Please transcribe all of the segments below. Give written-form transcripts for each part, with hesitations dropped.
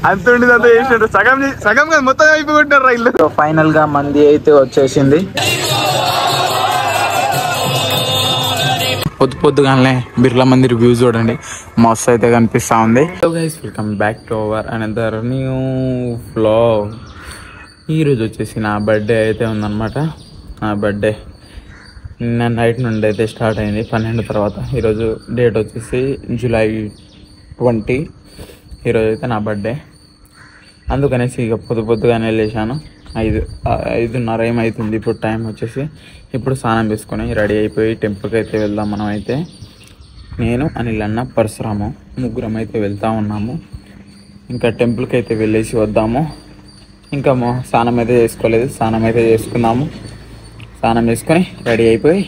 అంత ఉండేది అంతా చేసినట్టు సగం సగం మొత్తం అయిపోయింటారు రైళ్ళు. ఫైనల్ గా మంది అయితే వచ్చేసింది. పొద్దుగానే బిర్లా మందిర్ వ్యూ చూడండి, మస్తు అయితే కనిపిస్తా ఉంది. So guys, welcome back to our another new vlog. ఈరోజు వచ్చేసి నా బర్త్డే అయితే ఉందన్నమాట. నా బర్త్డే నిన్న నైట్ నుండి అయితే స్టార్ట్ అయింది 12 తర్వాత. ఈరోజు డేట్ వచ్చేసి జూలై 20. ఈరోజు అయితే నా బర్త్డే, అందుకనేసి ఇక పొద్దుగానే వెళ్ళేసాను. 5:30 ఏమవుతుంది ఇప్పుడు టైం వచ్చేసి. ఇప్పుడు స్నానం చేసుకొని రెడీ అయిపోయి టెంపుల్కి అయితే వెళ్దాం. మనం అయితే నేను అనిల్ అన్న పరశురాము ముగ్గురం అయితే వెళ్తూ ఉన్నాము. ఇంకా టెంపుల్కి అయితే వెళ్ళేసి వద్దాము. ఇంకా స్నానం అయితే చేసుకోలేదు, స్నానం అయితే చేసుకుందాము. స్నానం చేసుకొని రెడీ అయిపోయి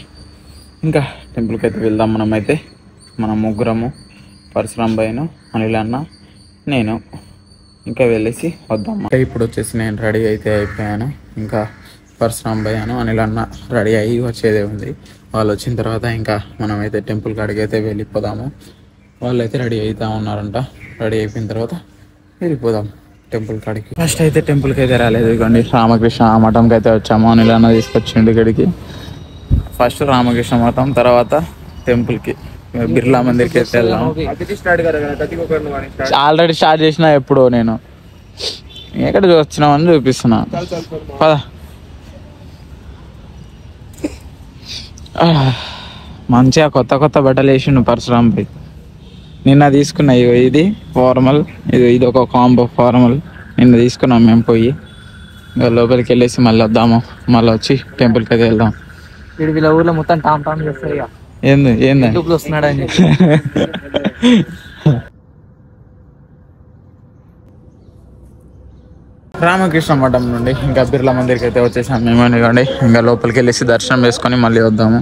ఇంకా టెంపుల్కి అయితే వెళ్దాం. మనం ముగ్గురము, పరశురామ్ భయ్యను, అనిల్ అన్న, నేను ఇంకా వెళ్ళేసి వద్దాము. ఇప్పుడు వచ్చేసి నేను రెడీ అయితే అయిపోయాను. ఇంకా పరశురామ్ భయ్యను, అనిల్ అన్న రెడీ అయ్యి వచ్చేదే ఉంది. వాళ్ళు వచ్చిన తర్వాత ఇంకా మనమైతే టెంపుల్ కాడికి అయితే వెళ్ళిపోదాము. వాళ్ళు అయితే రెడీ అవుతూ ఉన్నారంట. రెడీ అయిపోయిన తర్వాత వెళ్ళిపోదాం టెంపుల్ కాడికి. ఫస్ట్ అయితే టెంపుల్కి అయితే రాలేదు, ఇవ్వండి రామకృష్ణ మఠంకి అయితే వచ్చాము. అనిల్ అన్న తీసుకొచ్చిండు ఇక్కడికి. ఫస్ట్ రామకృష్ణ మఠం, తర్వాత టెంపుల్కి బిర్లా మందిర్కి అయితే వెళ్దాం. ఆల్రెడీ స్టార్ట్ చేసిన, ఎప్పుడో నేను ఎక్కడ వచ్చినామని చూపిస్తున్నా. పద. మంచిగా కొత్త బట్టలు వేసిండు పరశురామ్ భాయ్. నిన్న తీసుకున్నా ఇది ఫార్మల్, ఇది ఒక కాంబో ఫార్మల్ నిన్న తీసుకున్నాం మేము. పోయి ఇంకా లోపలికి వెళ్ళేసి మళ్ళీ వద్దాము. మళ్ళీ వచ్చి టెంపుల్కి అయితే వెళ్దాం. వీళ్ళ ఊర్లో మొత్తం టామ్ చేస్తారు. ఏంది వస్తున్నాడు అని రామకృష్ణ మఠం నుండి ఇంకా బిర్లా మందిర్కి అయితే వచ్చేసాం మేము. ఇవ్వండి ఇంకా లోపలికి వెళ్ళేసి దర్శనం చేసుకొని మళ్ళీ వద్దాము.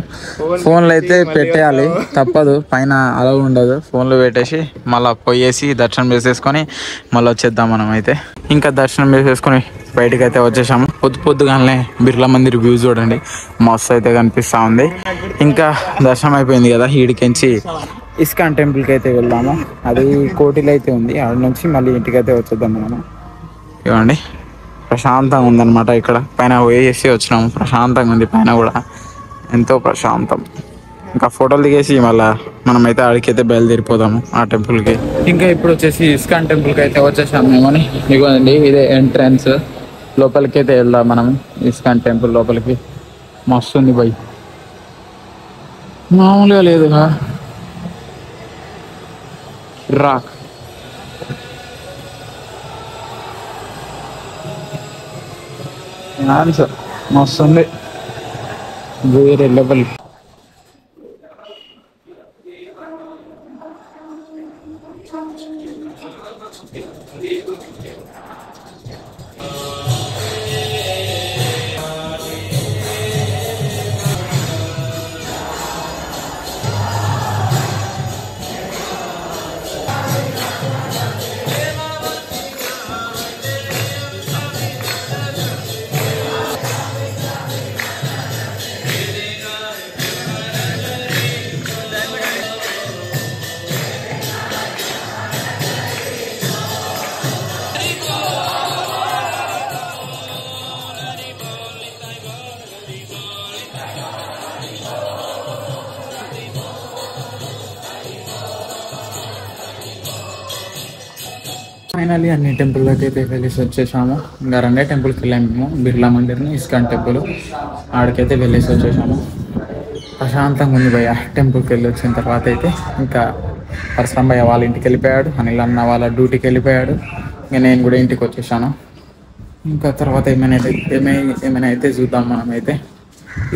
ఫోన్లు అయితే పెట్టేయాలి, తప్పదు, పైన అలా ఉండదు. ఫోన్లు పెట్టేసి మళ్ళీ పోయేసి దర్శనం చేసేసుకొని మళ్ళీ వచ్చేద్దాం. మనం అయితే ఇంకా దర్శనం చేసేసుకొని బయటకు అయితే వచ్చేసాము. పొద్దుగానే బిర్లా మందిర్ వ్యూ చూడండి, మస్తు అయితే కనిపిస్తూ ఉంది. ఇంకా దర్శనం అయిపోయింది కదా, ఈడికించి ఇస్కాన్ టెంపుల్కి అయితే వెళ్దాము. అది కోటిలో అయితే ఉంది. అక్కడ నుంచి మళ్ళీ ఇంటికి అయితే వచ్చేద్దాం మనము. ఇవ్వండి ప్రశాంతంగా ఉందన్నమాట. ఇక్కడ పైన వేసి వచ్చినాము, ప్రశాంతంగా ఉంది. పైన కూడా ఎంతో ప్రశాంతం. ఇంకా ఫోటోలు దిగేసి మళ్ళీ మనమైతే ఆడికైతే బయలుదేరిపోదాము ఆ టెంపుల్కి. ఇంకా ఇప్పుడు వచ్చేసి ఇస్కాన్ టెంపుల్కి అయితే వచ్చేసాము మేమని. ఇవ్వండి ఇదే ఎంట్రన్స్. లోపలికి అయితే వెళ్దాం మనం ఇస్కాన్ టెంపుల్ లోపలికి. మస్తు ఉంది బై, మామూలుగా లేదుగా. రాక్ ఆన్సర్ మస్తు ఉంది, వేరే లెవెల్. ఫైనల్లీ అన్ని టెంపుల్లోకి అయితే వెళ్ళేసి వచ్చేసాము. ఇంకా 2 టెంపుల్కి వెళ్ళాము మేము, బిర్లా మందిర్ని, ఇస్కాన్ టెంపుల్. ఆడికైతే వెళ్ళేసి వచ్చేసాము. ప్రశాంతంగా ఉంది భయ్య. టెంపుల్కి వెళ్ళి వచ్చిన తర్వాత అయితే ఇంకా పరశురామ్ భయ్య వాళ్ళ ఇంటికి వెళ్ళిపోయాడు, అనిల్ అన్న వాళ్ళ డ్యూటీకి వెళ్ళిపోయాడు. ఇంకా నేను కూడా ఇంటికి వచ్చేసాను. ఇంకా తర్వాత ఏమైనా అయితే చూద్దాం మనమైతే.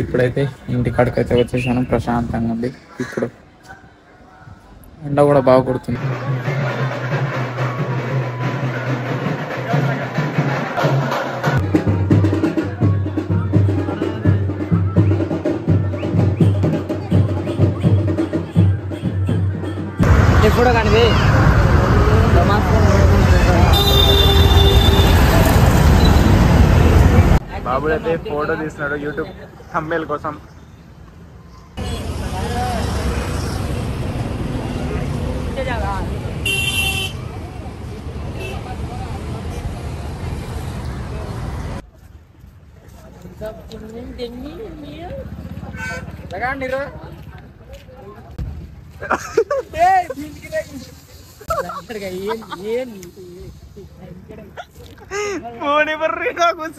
ఇప్పుడైతే ఇంటికాడికి అయితే వచ్చేసాను. ప్రశాంతంగా ఉంది. ఇప్పుడు ఎండ కూడా బాగా కొడుతుంది. ఎప్పుడో కానీ బాబు అయితే ఫోటో తీస్తున్నాడు యూట్యూబ్ థంబ్నెయిల్ కోసం. फोन पर रहा कुछ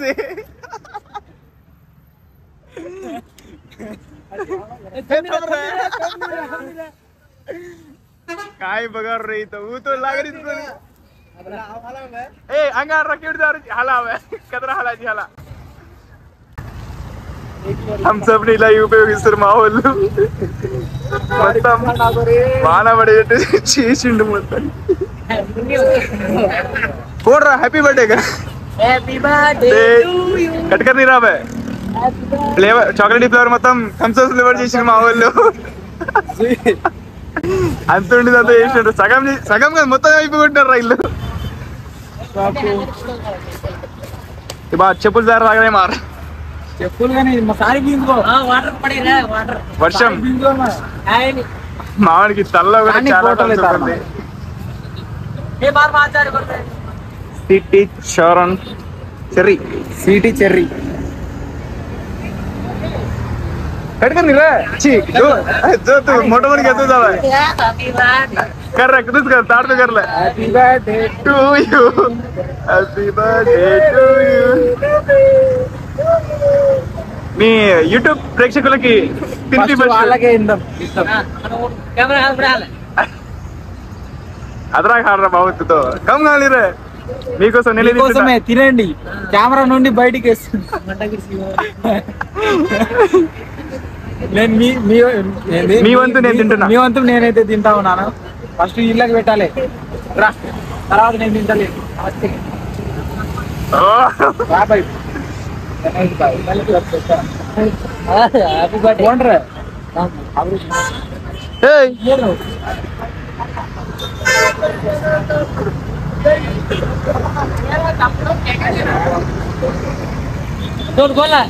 काय बघा रही तो वो तो लाग रही तो ए अंगार रखेड़ हाला कदरा हलाची हाला हम सब नीला ఉపయోగిస్తారు మా వాళ్ళు మొత్తం వాన పడేటట్టు చేసిండు మొత్తం పోడ్రా హ్యాపీ బర్త్డే గా happy birthday to you cut కర్ नहीं रहा बे ఫ్లేవర్ చాక్లెట్ ఫ్లేవర్ మొత్తం థమ్స్ అప్ ఫ్లేవర్ చేసిండు మా వాళ్ళు అంత ఉండేది అంతా చేసిండు సగం సగం మొత్తం అయిపోగొట్టారు రైళ్ళు ఇబా చెప్పులు దారి రాగానే మార చెప్పులు కానీ మా సారి బిందుకో వాటర్ పడేరా వాటర్ వర్షం మావాడికి తల్ల కూడా చాలా ఉంది ఏ బార్ మాచారు కొడతాయి సిటీ చరణ్ చెర్రీ సిటీ చెర్రీ कट कर नहीं रहा ची जो तू मोटा मन कहते जावा हैप्पी बर्थडे कर रहा कुछ कर तार पे कर ले happy birthday to you happy birthday to you మీ యూట్యూబ్ ప్రేక్షకులకి తిండి వాళ్ళకే ఇందాం కెమెరా హాల్ అదరా ఖారా బావుతో కమ్ గాలి రే మీకోసం కోసమే తినండి కెమెరా నుండి బయటికి వేస్తుంది నేను మీ వంతు నేను తింటున్నా మీ వంతు నేనైతే తింటా ఉన్నాను ఫస్ట్ ఇళ్ళకి పెట్టాలి రా తర్వాత నేను తింటలేదు बोला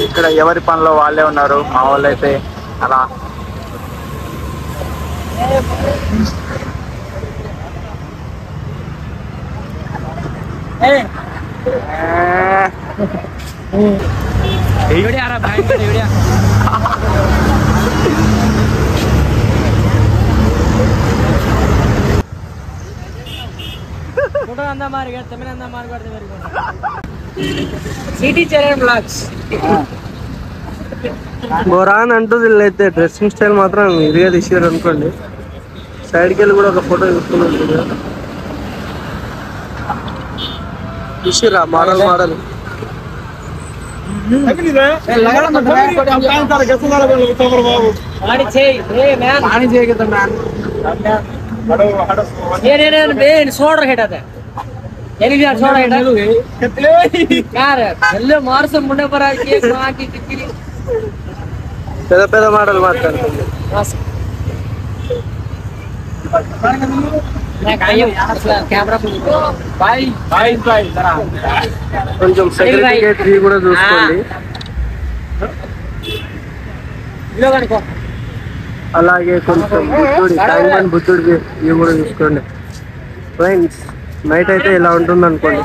ఇక్కడ ఎవరి పనిలో వాళ్ళే ఉన్నారు మా వాళ్ళు అయితే అలా సిటీ చెర్రీ బ్లాగ్స్ బొరాన్ అంటూ వీళ్ళైతే డ్రెస్సింగ్ స్టైల్ మాత్రం ఇదిగా తీసారు అనుకోండి సైడ్కి వెళ్ళి కూడా ఒక ఫోటో తీసుకుని ఉంటుంది తీసిరా మోడల్ మోడల్ ಸೋಡ್ರ ಹೇಟದ ಎಲ್ಲಿಗೆ ಸೋಡ ಹೇಟ ಯಾರ ಎಲ್ಲ ಮಾರ್ಸ ಮುಂಡೆ ಬರ ಕೇಕ್ ಹಾಕಿ ಕಿಕ್ಕಿರಿ పెద్ద పెద్ద మోడల్ మాట్లాడుతుంది కొంచెం సెక్రటరీ కూడా చూసుకోండి అలాగే కొంచెం బుద్ధుడి ట్యాంక్ బుద్ధుడి ఇవి కూడా చూసుకోండి ఫ్రెండ్స్ నైట్ అయితే ఇలా ఉంటుంది అనుకోండి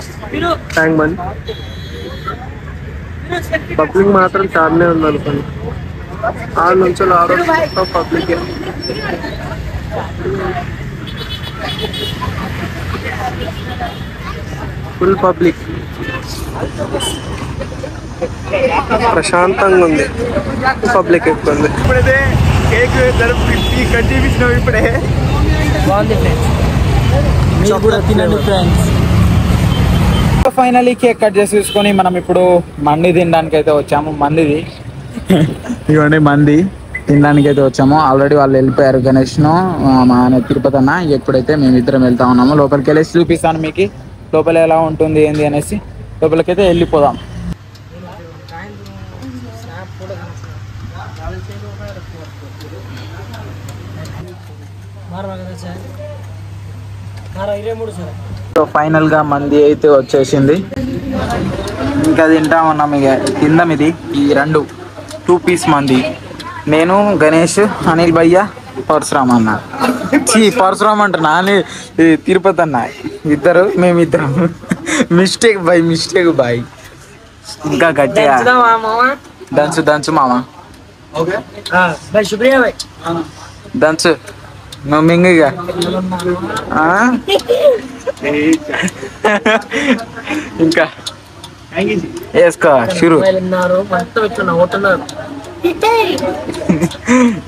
ట్యాంక్ బండ్ పబ్లిక్ మాత్రం చాలానే ఉంది అనుకోండి ఆడ నుంచి ఆడో పబ్లిక్ ఫుల్ పబ్లిక్ ప్రశాంతంగా ఉంది పబ్లిక్ ఎక్కువ ఉంది ఇప్పుడైతే కేక్ కట్ చేయించినావు ఇప్పుడే బాగుంది మీరు కూడా తినండి ఫ్రెండ్స్ ఫైనలీ కేక్ కట్ చేసి తీసుకొని మనం ఇప్పుడు మండి తినడానికి అయితే వచ్చాము మందిది ఇవ్వండి మంది తినడానికి అయితే వచ్చాము ఆల్రెడీ వాళ్ళు వెళ్ళిపోయారు గణేష్ను మా ఆయన తిరుపతి అన్న ఎప్పుడైతే మేమిద్దరం వెళ్తా ఉన్నాము లోపలికి వెళ్ళేసి చూపిస్తాను మీకు లోపల ఎలా ఉంటుంది ఏంది అనేసి లోపలికైతే వెళ్ళిపోదాం ఫైనల్ గా మంది అయితే వచ్చేసింది ఇంకా తింటా ఉన్నాం ఇక తిందాం ఇది ఈ రెండు 2 పీస్ మంది, నేను గణేష్, అనిల్ భయ్య, పరశురామ్ అన్న. పరశురామ్ అంటున్నా అని తిరుపతి అన్న. ఇద్దరు మేమిద్దరం. Mistake boy. ఇంకా గట్టిగా దంచు మామ. దంచు నువ్వు మింగిగా. ఇంకా వేసుకో షురు.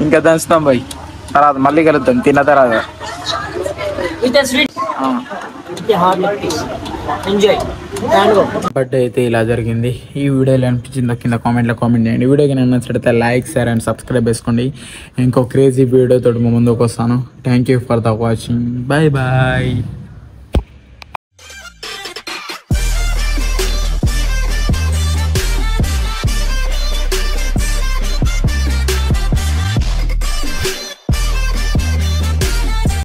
ఇంకా దంచుతాం బాయ్. తర్వాత మళ్ళీ కలుద్దాం తిన్న తర్వాత. బర్త్డే అయితే ఇలా జరిగింది. ఈ వీడియో ఎలా అనిపించిందో కింద కామెంట్లో కామెంట్ చేయండి. వీడియోకి నేను నచ్చితే లైక్, షేర్ అండ్ సబ్స్క్రైబ్ చేసుకోండి. ఇంకో క్రేజీ వీడియోతో ముందుకు వస్తాను. Thank you for the watching. Bye bye.